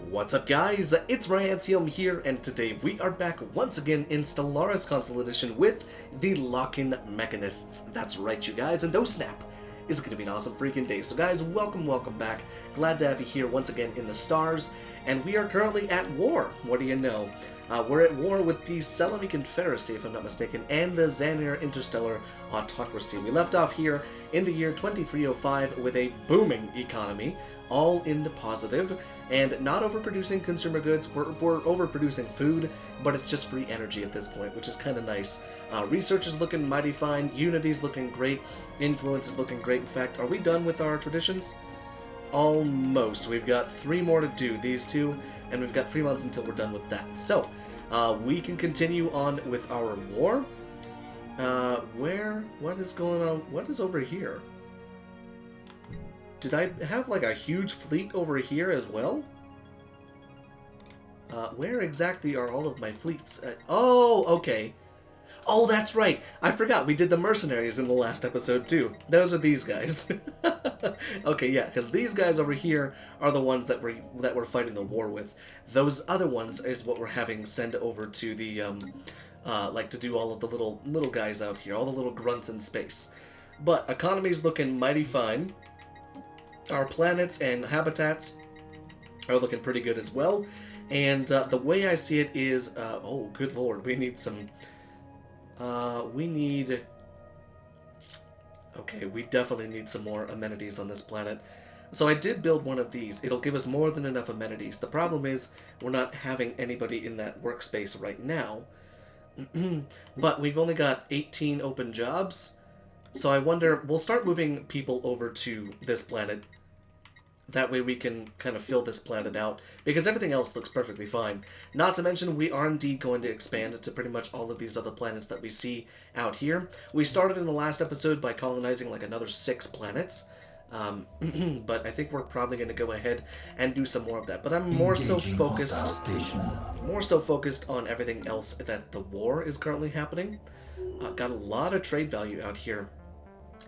What's up guys, it's Ryantium here, and today we are back once again in Stellaris Console Edition with the Lokken Mechanists. That's right you guys, and oh snap, it's gonna be an awesome freaking day. So guys, welcome back. Glad to have you here once again in the stars, and we are currently at war. What do you know? We're at war with the Selami Confederacy, if I'm not mistaken, and the Xanair Interstellar Autocracy. We left off here in the year 2305 with a booming economy, all in the positive, and not overproducing consumer goods. We're overproducing food, but it's just free energy at this point, which is kind of nice. Research is looking mighty fine, Unity's looking great, Influence is looking great. In fact, are we done with our traditions? Almost. We've got 3 more to do, these 2, and we've got 3 months until we're done with that. So, we can continue on with our war. What is going on? What is over here? Did I have like a huge fleet over here as well? Where exactly are all of my fleets? Oh, okay. Oh, that's right. I forgot. We did the mercenaries in the last episode too. Those are these guys. Okay, yeah, because these guys over here are the ones that we're fighting the war with. Those other ones is what we're having send over to the like to do all of the little guys out here, all the little grunts in space. But economy's looking mighty fine. Our planets and habitats are looking pretty good as well. And the way I see it is, oh, good lord, we need some, okay, we definitely need some more amenities on this planet. So I did build one of these. It'll give us more than enough amenities. The problem is we're not having anybody in that workspace right now. But we've only got 18 open jobs. So I wonder, we'll start moving people over to this planet. That way we can kind of fill this planet out, because everything else looks perfectly fine. Not to mention, we are indeed going to expand to pretty much all of these other planets that we see out here. We started in the last episode by colonizing like another 6 planets, but I think we're probably going to go ahead and do some more of that. But I'm more so focused on everything else that the war is currently happening. Got a lot of trade value out here.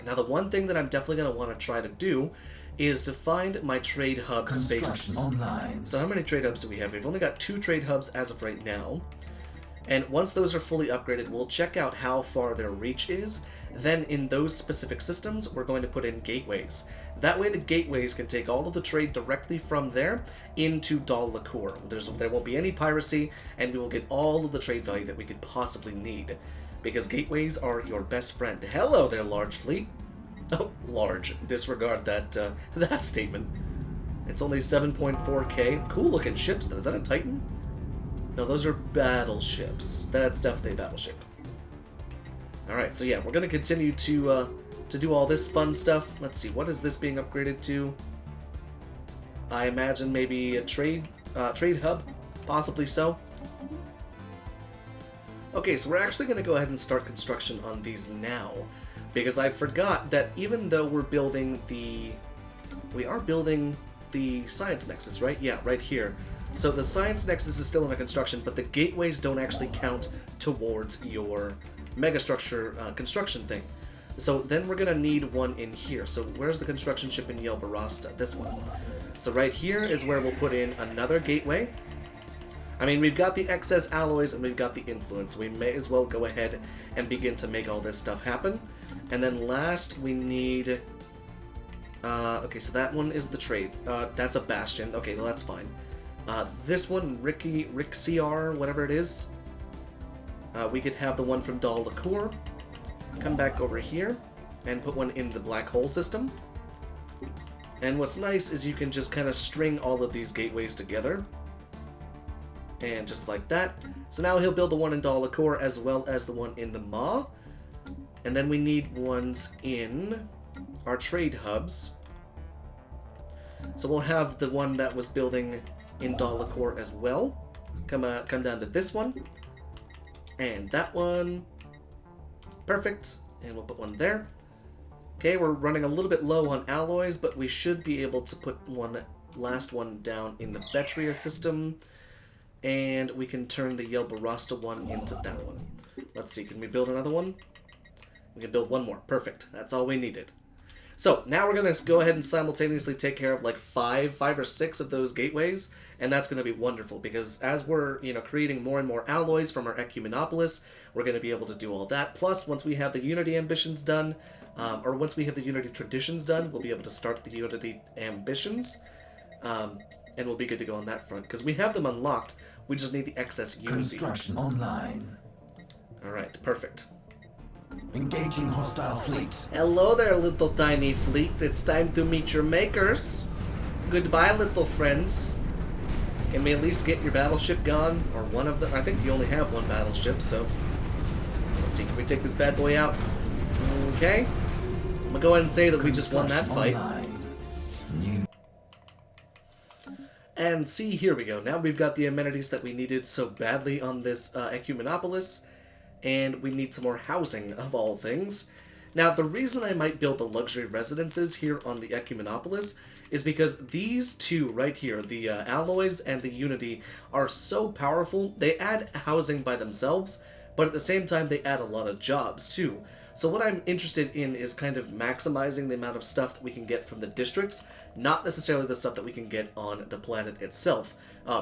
Now, the one thing that I'm definitely going to want to try to do is to find my trade hub spaces. Online. So how many trade hubs do we have? We've only got 2 trade hubs as of right now. And once those are fully upgraded, we'll check out how far their reach is. Then in those specific systems, we're going to put in gateways. That way the gateways can take all of the trade directly from there into Dal Lacour. There won't be any piracy, and we will get all of the trade value that we could possibly need. Because gateways are your best friend. Hello there, large fleet. Oh, large. Disregard that that statement. It's only 7.4k. Cool looking ships though. Is that a Titan? No, those are battleships. That's definitely a battleship. Alright, so yeah, we're gonna continue to do all this fun stuff. Let's see, what is this being upgraded to? I imagine maybe a trade hub, possibly so. Okay, so we're actually gonna go ahead and start construction on these now. Because I forgot that even though we are building the Science Nexus, right? Yeah, right here. So the Science Nexus is still under construction, but the gateways don't actually count towards your megastructure construction thing. So then we're going to need one in here. So where's the construction ship in Yelbarasta? This one. So right here is where we'll put in another gateway. I mean, we've got the excess alloys and we've got the influence. We may as well go ahead and begin to make all this stuff happen. And then last, we need... okay, so that one is the trade. That's a bastion. Okay, well, that's fine. This one, Rixiar, whatever it is. We could have the one from Dal Lacour. Come back over here and put one in the black hole system. And what's nice is you can just kind of string all of these gateways together. And just like that. So now he'll build the one in Dal Lacour as well as the one in the Maw. And then we need ones in our trade hubs. So we'll have the one that was building in Dal Lacour as well. Come down to this one. And that one. Perfect. And we'll put one there. Okay, we're running a little bit low on alloys, but we should be able to put last one down in the Betria system. And we can turn the Yelbarasta one into that one. Let's see, can we build another one? We can build one more. Perfect. That's all we needed. So now we're going to go ahead and simultaneously take care of like five or six of those gateways, and that's going to be wonderful because as we're, creating more and more alloys from our Ecumenopolis, we're going to be able to do all that. Plus, once we have the Unity ambitions done, or once we have the Unity traditions done, we'll be able to start the Unity ambitions, and we'll be good to go on that front because we have them unlocked. We just need the excess Unity. Construction online. All right, perfect. Engaging hostile fleets. Hello there, little tiny fleet. It's time to meet your makers. Goodbye, little friends. Can we at least get your battleship gone? Or one of them? I think you only have one battleship, so... Let's see, can we take this bad boy out? Okay. I'm gonna go ahead and say that we just won that fight. And see, here we go. Now we've got the amenities that we needed so badly on this Ecumenopolis. And we need some more housing, of all things. Now, the reason I might build the luxury residences here on the Ecumenopolis is because these two right here, the alloys and the Unity, are so powerful. They add housing by themselves, but at the same time, they add a lot of jobs, too. So what I'm interested in is kind of maximizing the amount of stuff that we can get from the districts, not necessarily the stuff that we can get on the planet itself,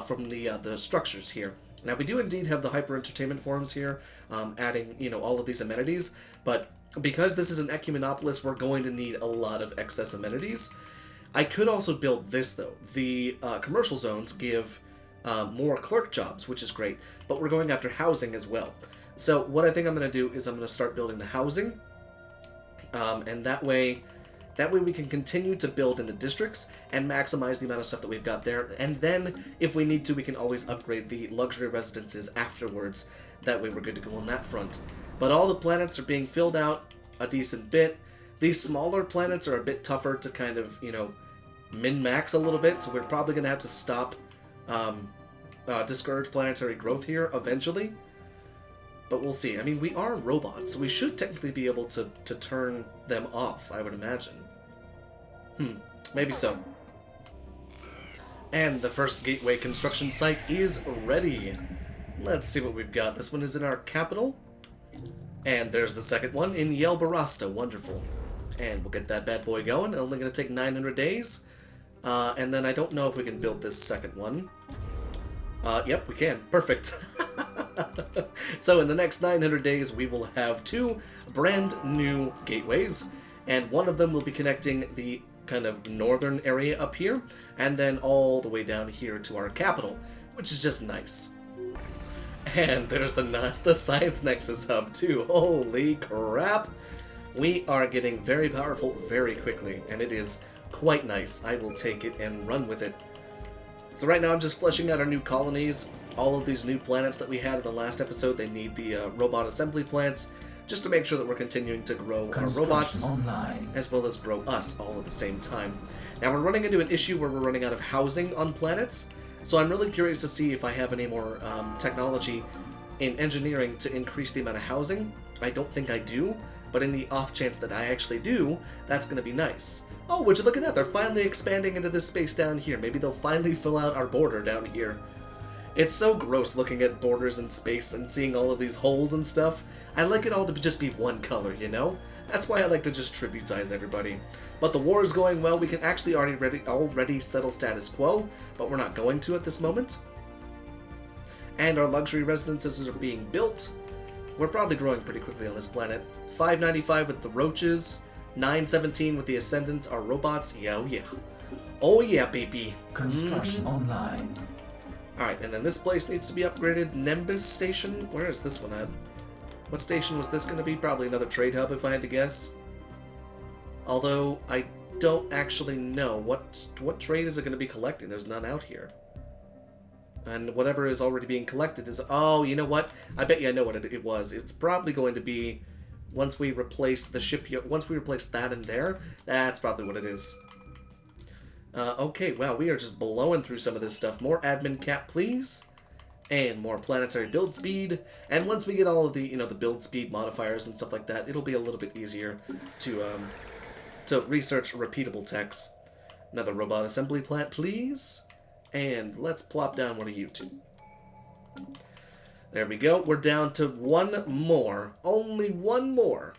from the structures here. Now, we do indeed have the hyper entertainment forums here, adding, all of these amenities, but because this is an Ecumenopolis, we're going to need a lot of excess amenities. I could also build this, though. The commercial zones give more clerk jobs, which is great, but we're going after housing as well. So what I think I'm going to do is I'm going to start building the housing, and that way we can continue to build in the districts and maximize the amount of stuff that we've got there. And then, if we need to, we can always upgrade the luxury residences afterwards. That way we're good to go on that front. But all the planets are being filled out a decent bit. These smaller planets are a bit tougher to kind of, min-max a little bit. So we're probably going to have to stop, discourage planetary growth here eventually. But we'll see. I mean, we are robots, so we should technically be able to turn them off, I would imagine. Maybe so. And the first gateway construction site is ready. Let's see what we've got. This one is in our capital. And there's the second one in Yelbarasta. Wonderful. And we'll get that bad boy going. Only going to take 900 days. And then I don't know if we can build this second one. Yep, we can. Perfect. So in the next 900 days, we will have 2 brand new gateways. And one of them will be connecting the kind of northern area up here, and then all the way down here to our capital, which is just nice. And there's the Science Nexus Hub too. Holy crap! We are getting very powerful very quickly, and it is quite nice. I will take it and run with it. So right now I'm just fleshing out our new colonies. All of these new planets that we had in the last episode, they need the robot assembly plants, just to make sure that we're continuing to grow our robots, online, as well as grow us all at the same time. Now we're running into an issue where we're running out of housing on planets, so I'm really curious to see if I have any more technology in engineering to increase the amount of housing. I don't think I do, but in the off chance that I actually do, that's going to be nice. Oh, would you look at that? They're finally expanding into this space down here. Maybe they'll finally fill out our border down here. It's so gross looking at borders in space and seeing all of these holes and stuff. I like it all to just be one color, That's why I like to just tributize everybody. But the war is going well. We can actually already settle status quo, but we're not going to at this moment. And our luxury residences are being built. We're probably growing pretty quickly on this planet. 595 with the roaches, 917 with the ascendants, our robots. Yeah, oh yeah, baby. Construction online. Alright, and then this place needs to be upgraded. Nimbus Station? Where is this one at? What station was this going to be? Probably another trade hub, if I had to guess. Although, I don't actually know. What trade is it going to be collecting? There's none out here. And whatever is already being collected is... Oh, you know what? I bet you I know what it was. It's probably going to be... Once we replace the shipyard... Once we replace that in there, that's probably what it is. Okay, wow, we are just blowing through some of this stuff. More admin cap, please. And more planetary build speed. And once we get all of the, the build speed modifiers and stuff like that, it'll be a little bit easier to research repeatable techs. Another robot assembly plant, please. And let's plop down one of you two. There we go. We're down to one more. Only one more.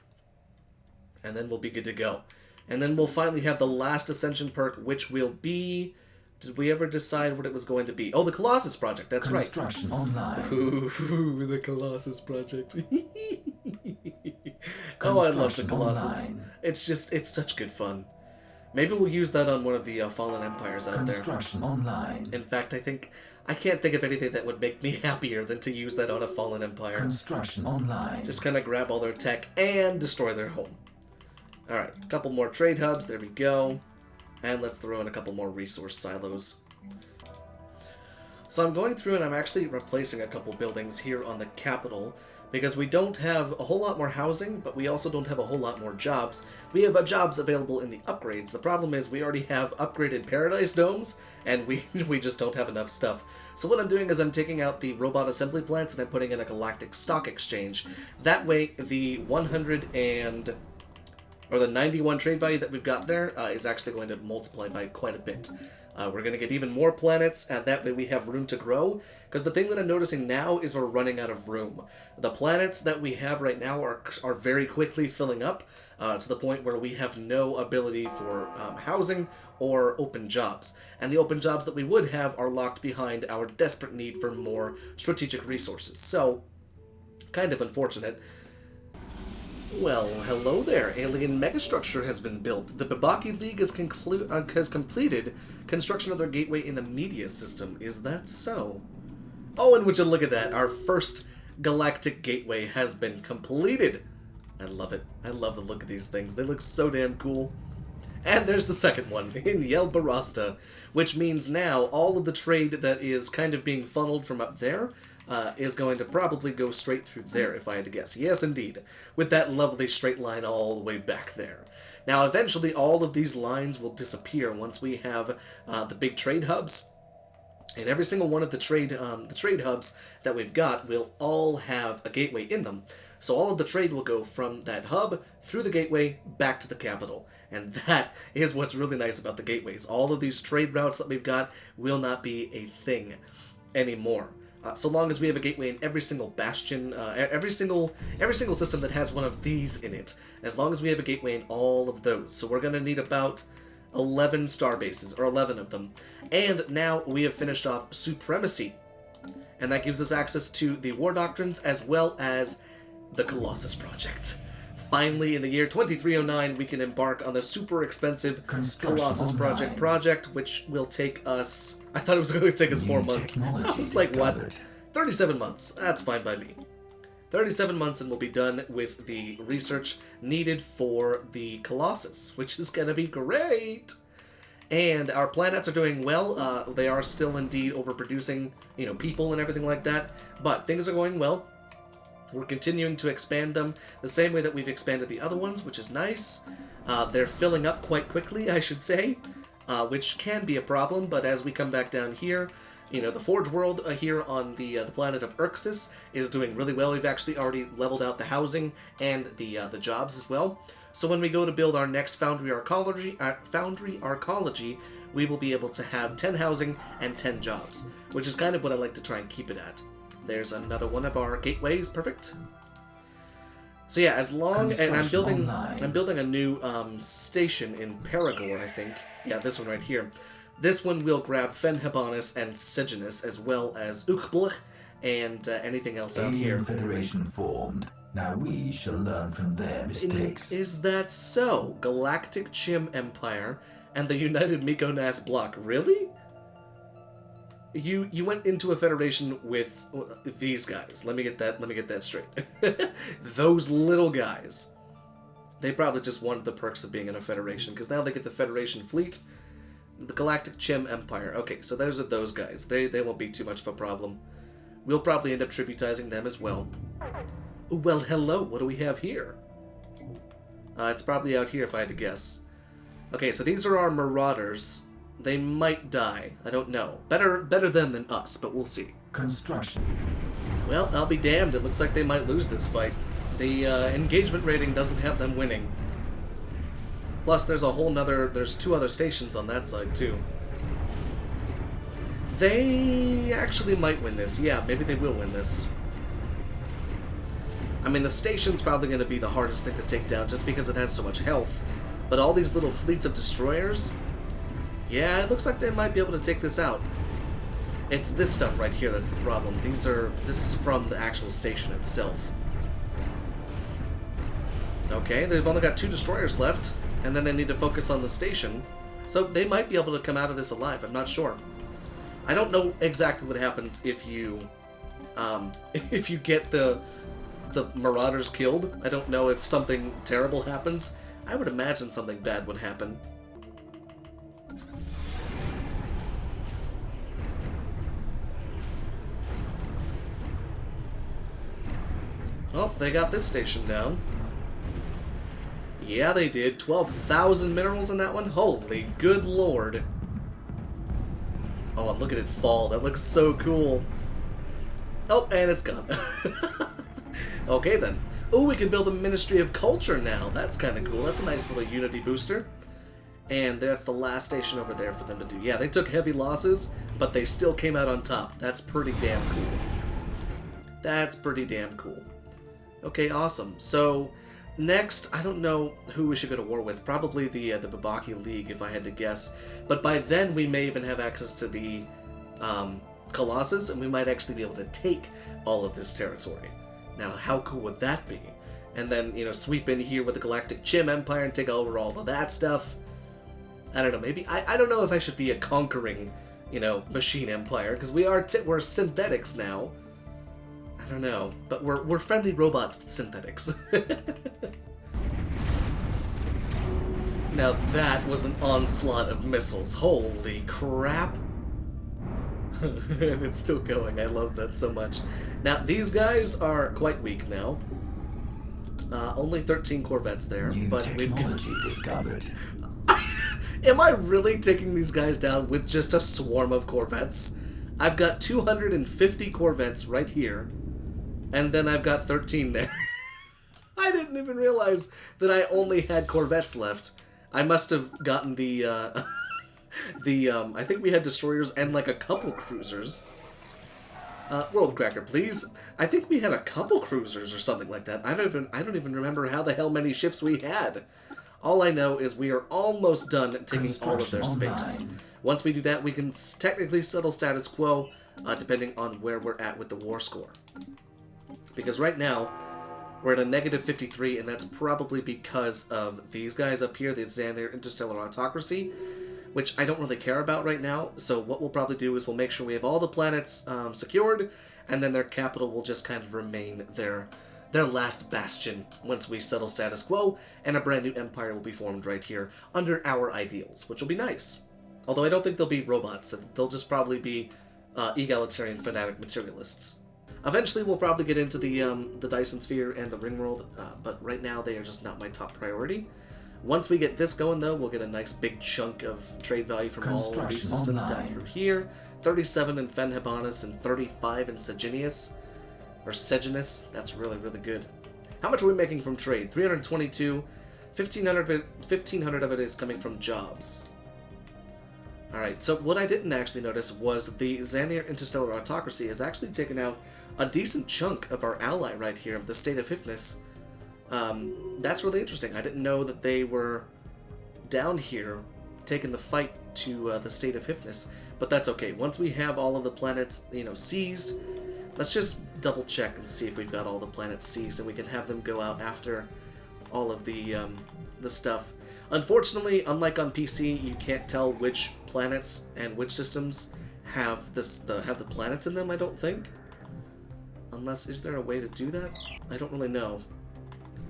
And then we'll be good to go. And then we'll finally have the last Ascension perk, which will be... Did we ever decide what it was going to be? Oh, the Colossus Project, that's right. Construction online. Ooh, the Colossus Project. Oh, I love the Colossus. Online. It's such good fun. Maybe we'll use that on one of the Fallen Empires out there. Construction online. In fact, I can't think of anything that would make me happier than to use that on a Fallen Empire. Construction online. Just kind of grab all their tech and destroy their home. Alright, a couple more trade hubs, there we go. And let's throw in a couple more resource silos. So I'm going through and I'm actually replacing a couple buildings here on the capital because we don't have a whole lot more housing, but we also don't have a whole lot more jobs. We have jobs available in the upgrades. The problem is we already have upgraded Paradise Domes, and we just don't have enough stuff. So what I'm doing is I'm taking out the robot assembly plants and I'm putting in a galactic stock exchange. That way the 91 trade value that we've got there is actually going to multiply by quite a bit. We're going to get even more planets, and that way we have room to grow, because the thing that I'm noticing now is we're running out of room. The planets that we have right now are very quickly filling up to the point where we have no ability for housing or open jobs. And the open jobs that we would have are locked behind our desperate need for more strategic resources. So, kind of unfortunate. Well, hello there. Alien megastructure has been built. The Babaki League has completed construction of their gateway in the media system. Is that so? Oh, and would you look at that? Our first galactic gateway has been completed. I love it. I love the look of these things. They look so damn cool. And there's the second one, in Yel Barasta, which means now all of the trade that is kind of being funneled from up there is going to probably go straight through there, if I had to guess. Yes, indeed. With that lovely straight line all the way back there. Now, eventually, all of these lines will disappear once we have the big trade hubs. And every single one of the trade hubs that we've got will all have a gateway in them. So all of the trade will go from that hub through the gateway back to the capital. And that is what's really nice about the gateways. All of these trade routes that we've got will not be a thing anymore. So long as we have a gateway in every single bastion, every single system that has one of these in it, as long as we have a gateway in all of those. So we're going to need about 11 star bases, or 11 of them. And now we have finished off Supremacy. And that gives us access to the War Doctrines as well as the Colossus Project. Finally, in the year 2309, we can embark on the super expensive Colossus project, which will take us... I thought it was going to take us 4 months. I was like, what? 37 months. That's fine by me. 37 months and we'll be done with the research needed for the Colossus, which is going to be great. And our planets are doing well. They are still indeed overproducing, people and everything like that. But things are going well. We're continuing to expand them the same way that we've expanded the other ones, which is nice. They're filling up quite quickly, I should say, which can be a problem, but as we come back down here, the Forge World here on the planet of Urxis is doing really well. We've actually already leveled out the housing and the jobs as well. So when we go to build our next Foundry Arcology, we will be able to have 10 housing and 10 jobs, which is kind of what I like to try and keep it at. There's another one of our gateways, perfect. So yeah, as long and I'm building a new station in Paragor, I think. Yeah, this one right here. This one will grab Fenhabonis and Sejanus as well as Ukblech and anything else out here. Federation formed. Now we shall learn from their mistakes. Is that so? Galactic Chim Empire and the United Mykonos Bloc. Really? You went into a federation with these guys. Let me get that straight. Those little guys. They probably just wanted the perks of being in a federation, because now they get the Federation fleet. The Galactic Chim Empire. Okay, so those are those guys. They won't be too much of a problem. We'll probably end up tributizing them as well. Ooh, well, hello. What do we have here? It's probably out here if I had to guess. Okay, so these are our Marauders. They might die. I don't know. Better them than us, but we'll see. Construction. Well, I'll be damned. It looks like they might lose this fight. The engagement rating doesn't have them winning. Plus, there's there's 2 other stations on that side, too. They actually might win this. Yeah, maybe they will win this. I mean, the station's probably going to be the hardest thing to take down just because it has so much health. But all these little fleets of destroyers, yeah, it looks like they might be able to take this out. It's this stuff right here that's the problem. This is from the actual station itself. Okay, they've only got 2 destroyers left, and then they need to focus on the station. So they might be able to come out of this alive, I'm not sure. I don't know exactly what happens if you get the Marauders killed. I don't know if something terrible happens. I would imagine something bad would happen. Oh, they got this station down. Yeah, they did. 12,000 minerals in that one? Holy good lord. Oh, and look at it fall. That looks so cool. Oh, and it's gone. Okay, then. Oh, we can build a Ministry of Culture now. That's kind of cool. That's a nice little Unity booster. And that's the last station over there for them to do. Yeah, they took heavy losses, but they still came out on top. That's pretty damn cool. That's pretty damn cool. Okay, awesome. So, next, I don't know who we should go to war with. Probably the Babaki League, if I had to guess. But by then, we may even have access to the Colossus, and we might actually be able to take all of this territory. Now, how cool would that be? And then, you know, sweep in here with the Galactic Chim Empire and take over all of that stuff. I don't know, maybe, I don't know if I should be a conquering, you know, machine empire, because we're synthetics now. I don't know, but we're friendly robot synthetics. Now that was an onslaught of missiles. Holy crap. And it's still going. I love that so much. Now, these guys are quite weak now. Only 13 Corvettes there. New but technology discovered. Am I really taking these guys down with just a swarm of Corvettes? I've got 250 Corvettes right here. And then I've got 13 there. I didn't even realize that I only had Corvettes left. I must have gotten the, I think we had destroyers and like a couple cruisers. World Cracker, please. I think we had a couple cruisers or something like that. I don't even remember how the hell many ships we had. All I know is we are almost done taking all of their space. Once we do that, we can technically settle status quo, depending on where we're at with the war score. Because right now, we're at a negative 53, and that's probably because of these guys up here, the Xander Interstellar Autocracy, which I don't really care about right now. So what we'll probably do is we'll make sure we have all the planets secured, and then their capital will just kind of remain their last bastion once we settle status quo, and a brand new empire will be formed right here under our ideals, which will be nice. Although I don't think they'll be robots, they'll just probably be egalitarian fanatic materialists. Eventually we'll probably get into the Dyson Sphere and the Ringworld, but right now they are just not my top priority. Once we get this going, though, we'll get a nice big chunk of trade value from all of these systems down through here. 37 in Fenhebanus and 35 in Seginus. Or Seginus. That's really, really good. How much are we making from trade? 322. 1,500 of it is coming from jobs. Alright, so what I didn't actually notice was the Xanir Interstellar Autocracy has actually taken out a decent chunk of our ally right here, the State of Hypnis. That's really interesting. I didn't know that they were down here taking the fight to the State of Hypnis, but that's okay. Once we have all of the planets, you know, seized, let's just double check and see if we've got all the planets seized, and we can have them go out after all of the stuff. Unfortunately, unlike on PC, you can't tell which planets and which systems have the planets in them, I don't think. Unless, is there a way to do that? I don't really know.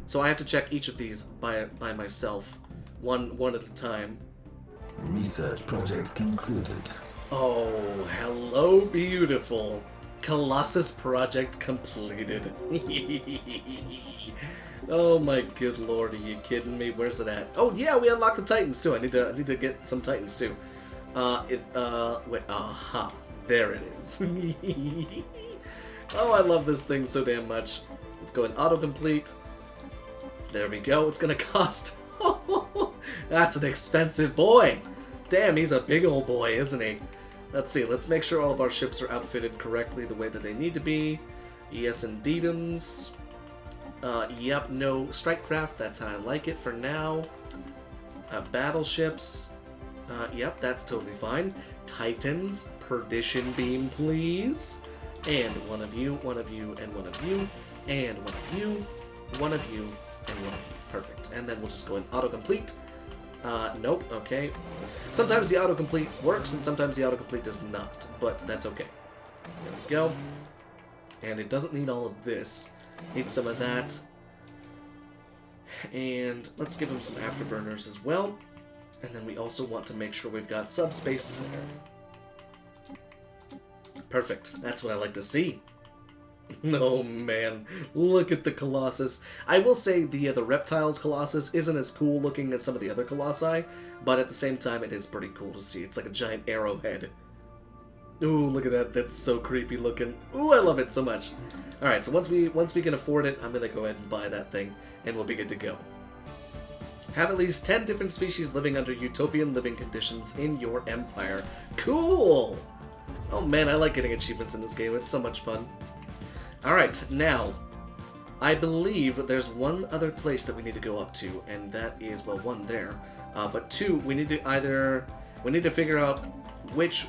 So I have to check each of these by myself, one at a time. Research project concluded. Oh, hello, beautiful. Colossus project completed. Oh my good lord, are you kidding me? Where's it at? Oh yeah, we unlocked the Titans too. I need to get some Titans too. Wait, aha, there it is. Oh, I love this thing so damn much. Let's go in autocomplete. There we go. It's gonna cost. That's an expensive boy. Damn, he's a big old boy, isn't he? Let's see. Let's make sure all of our ships are outfitted correctly the way that they need to be. Yes, indeedums. Yep, no strike craft. That's how I like it for now. Battleships. Yep, that's totally fine. Titans, Perdition Beam, please. And one of you, one of you, and one of you, and one of you, one of you, and one of you. Perfect. And then we'll just go in autocomplete. Nope, okay. Sometimes the autocomplete works, and sometimes the autocomplete does not, but that's okay. There we go. And it doesn't need all of this. Need some of that. And let's give him some afterburners as well. And then we also want to make sure we've got subspace there. Perfect. That's what I like to see. Oh man, look at the Colossus. I will say the Reptiles Colossus isn't as cool looking as some of the other Colossi, but at the same time it is pretty cool to see. It's like a giant arrowhead. Ooh, look at that. That's so creepy looking. Ooh, I love it so much. Alright, so once we can afford it, I'm gonna go ahead and buy that thing, and we'll be good to go. Have at least 10 different species living under utopian living conditions in your empire. Cool! Oh man, I like getting achievements in this game. It's so much fun. Alright, now, I believe there's one other place that we need to go up to, and that is, well, one there. But two, we need to figure out which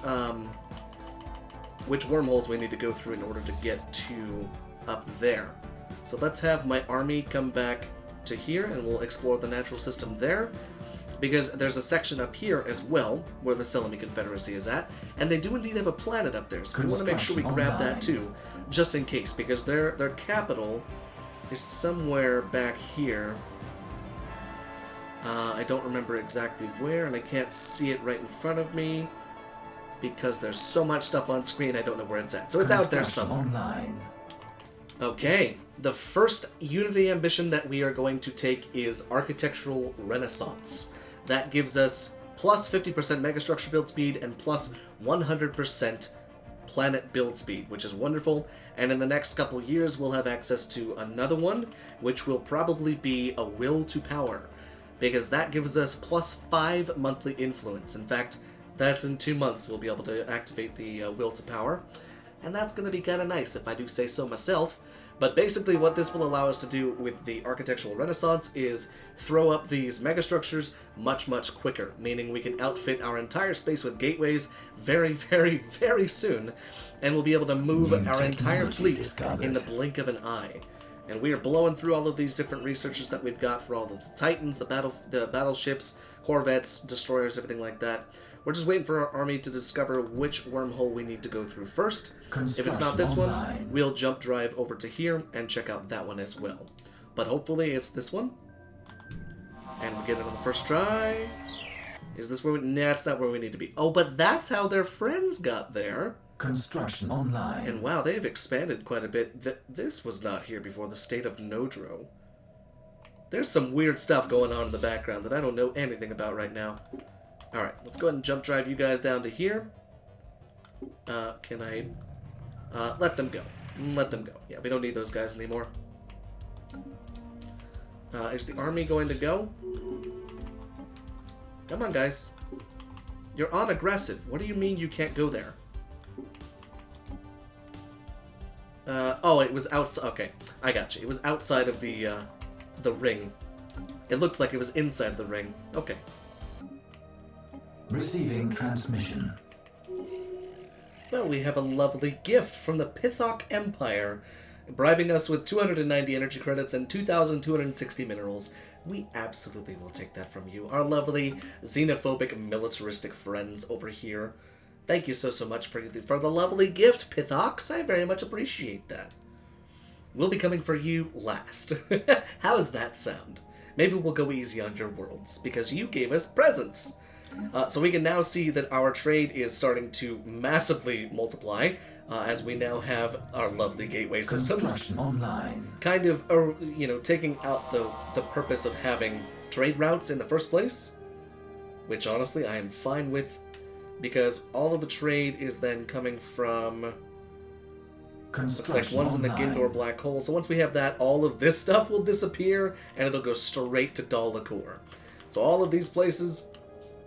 wormholes we need to go through in order to get to up there. So let's have my army come back to here, and we'll explore the natural system there, because there's a section up here as well, where the Selimi Confederacy is at, and they do indeed have a planet up there, so we want to make sure we grab that too, just in case, because their capital is somewhere back here. I don't remember exactly where, and I can't see it right in front of me, because there's so much stuff on screen, I don't know where it's at. So it's out there somewhere. Online. Okay, the first Unity ambition that we are going to take is Architectural Renaissance. That gives us plus 50% megastructure build speed and plus 100% planet build speed, which is wonderful. And in the next couple years, we'll have access to another one, which will probably be a Will to Power, because that gives us plus 5 monthly influence. In fact, that's in 2 months we'll be able to activate the Will to Power, and that's going to be kind of nice if I do say so myself. But basically what this will allow us to do with the Architectural Renaissance is throw up these megastructures much, much quicker, meaning we can outfit our entire space with gateways very, very, very soon, and we'll be able to move our entire fleet in the blink of an eye. And we are blowing through all of these different researchers that we've got for all the Titans, the battleships, corvettes, destroyers, everything like that. We're just waiting for our army to discover which wormhole we need to go through first. If it's not this one, we'll jump drive over to here and check out that one as well. But hopefully it's this one. And we get it on the first try. Is this where we... Nah, it's not where we need to be. Oh, but that's how their friends got there. Construction online. And wow, they've expanded quite a bit. This was not here before the state of Nodro. There's some weird stuff going on in the background that I don't know anything about right now. Alright, let's go ahead and jump drive you guys down to here. Can I... let them go. Let them go. Yeah, we don't need those guys anymore. Is the army going to go? Come on, guys. You're on aggressive. What do you mean you can't go there? Oh, it was outside. Okay, I got you. It was outside of the ring. It looked like it was inside the ring. Okay. Receiving transmission. Well, we have a lovely gift from the Pithok Empire, bribing us with 290 energy credits and 2,260 minerals. We absolutely will take that from you, our lovely xenophobic militaristic friends over here. Thank you so much for the lovely gift, Pithoks. I very much appreciate that. We'll be coming for you last. How does that sound? Maybe we'll go easy on your worlds, because you gave us presents. So we can now see that our trade is starting to massively multiply, as we now have our lovely gateway systems. Online. Kind of, you know, taking out the purpose of having trade routes in the first place, which honestly I am fine with, because all of the trade is then coming from... Looks like one's in the Gindor Black Hole, so once we have that, all of this stuff will disappear, and it'll go straight to Dal'Akor. So all of these places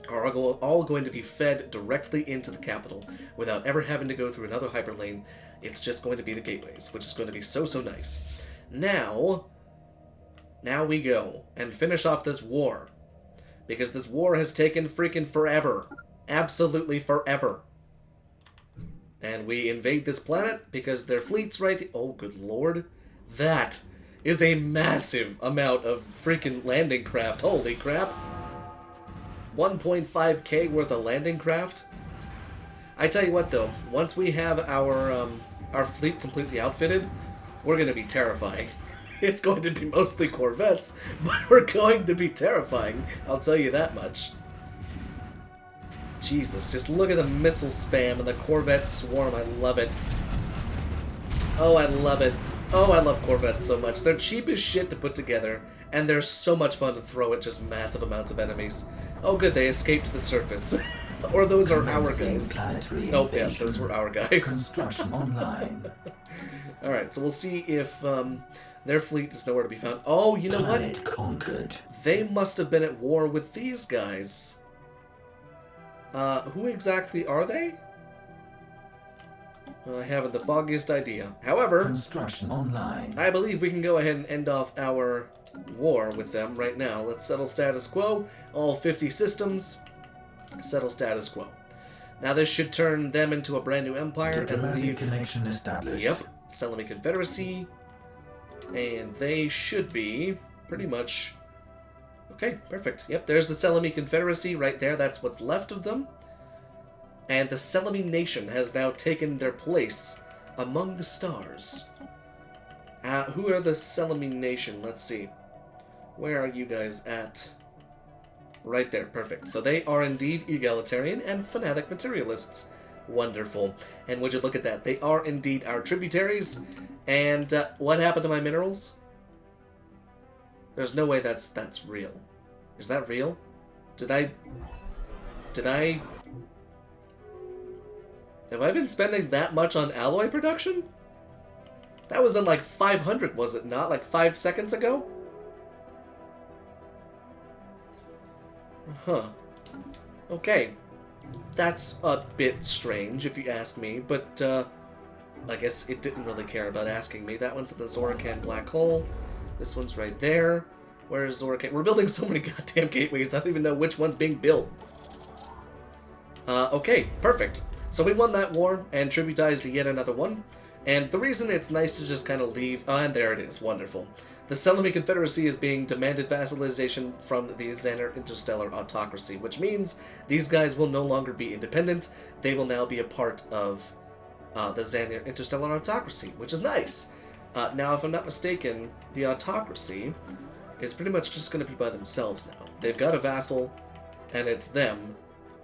are all going to be fed directly into the capital without ever having to go through another hyperlane. It's just going to be the gateways, which is going to be so nice. Now we go and finish off this war. because this war has taken freaking forever. Absolutely forever. And we invade this planet because their fleet's right... Oh, good lord. That is a massive amount of freaking landing craft. Holy crap. 1.5k worth of landing craft. I tell you what, though. Once we have our fleet completely outfitted, we're going to be terrifying. It's going to be mostly Corvettes, but we're going to be terrifying. I'll tell you that much. Jesus, just look at the missile spam and the Corvette swarm. I love it. Oh, I love it. Oh, I love Corvettes so much. They're cheap as shit to put together, and they're so much fun to throw at just massive amounts of enemies. Oh, good, they escaped to the surface. Or those are our guys. Oh, yeah, those were our guys. Construction online. Alright, so we'll see if their fleet is nowhere to be found. Oh, you know Planet what? conquered. They must have been at war with these guys. Who exactly are they? I haven't the foggiest idea. However, Construction online. I believe we can go ahead and end off our war with them right now. Let's settle status quo. All 50 systems. Settle status quo. Now this should turn them into a brand new empire and Diplomatic leave... connection established. Yep. Selimi Confederacy. And they should be pretty much... Okay, perfect. Yep, there's the Selimi Confederacy right there. That's what's left of them. And the Selimi Nation has now taken their place among the stars. Who are the Selimi Nation? Let's see. Where are you guys at? Right there, perfect. So they are indeed egalitarian and fanatic materialists. Wonderful. And would you look at that? They are indeed our tributaries. And what happened to my minerals? There's no way that's real. Is that real? Did I... Have I been spending that much on alloy production? That was in like 500, was it not? Like 5 seconds ago? Huh. Okay. That's a bit strange, if you ask me, but, I guess it didn't really care about asking me. That one's at the Zorakan Black Hole. This one's right there. Where is Zorakan? We're building so many goddamn gateways, I don't even know which one's being built. Okay, perfect. So we won that war, and tributized to yet another one. And the reason it's nice to just kind of leave... and there it is, wonderful. The Selimi Confederacy is being demanded vassalization from the Xander Interstellar Autocracy, which means these guys will no longer be independent. They will now be a part of the Xander Interstellar Autocracy, which is nice. Now, if I'm not mistaken, the Autocracy is pretty much just going to be by themselves now. They've got a vassal, and it's them,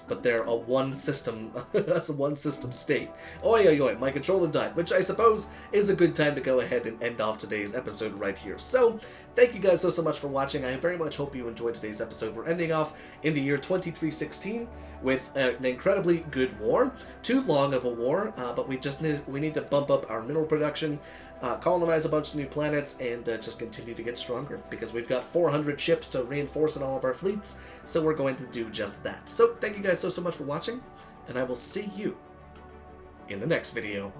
but they're a one-system that's a one-system state. Oi, oi, oi, my controller died, which I suppose is a good time to go ahead and end off today's episode right here. So, thank you guys so much for watching. I very much hope you enjoyed today's episode. We're ending off in the year 2316 with an incredibly good war. Too long of a war, but we need to bump up our mineral production, colonize a bunch of new planets, and just continue to get stronger, because we've got 400 ships to reinforce in all of our fleets, so we're going to do just that. So thank you guys so much for watching, and I will see you in the next video.